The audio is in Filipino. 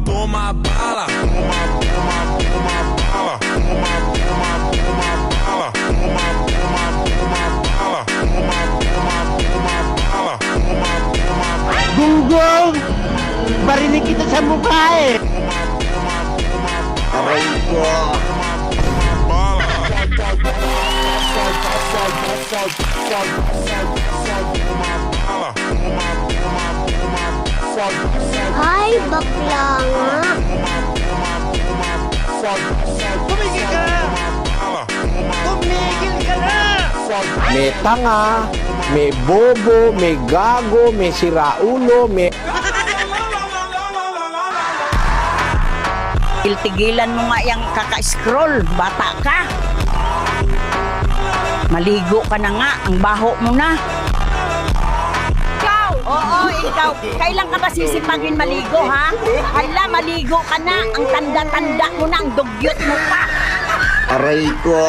toma bala. Gunggong! Barinig kita sa mukha eh! Aray ko! Ay, bakla nga. Tumigil ka na! Tumigil ka na! May tanga, may bobo, may gago, may siraulo, may... Tigilan mo nga yung kaka-scroll, bata ka. Maligo ka na nga, ang baho mo na. Ikaw! Oo, ikaw. Kailan ka ba sisipagin maligo, ha? Kailan maligo ka na, ang tanda-tanda mo na, ang dugyot mo pa. Aray ko!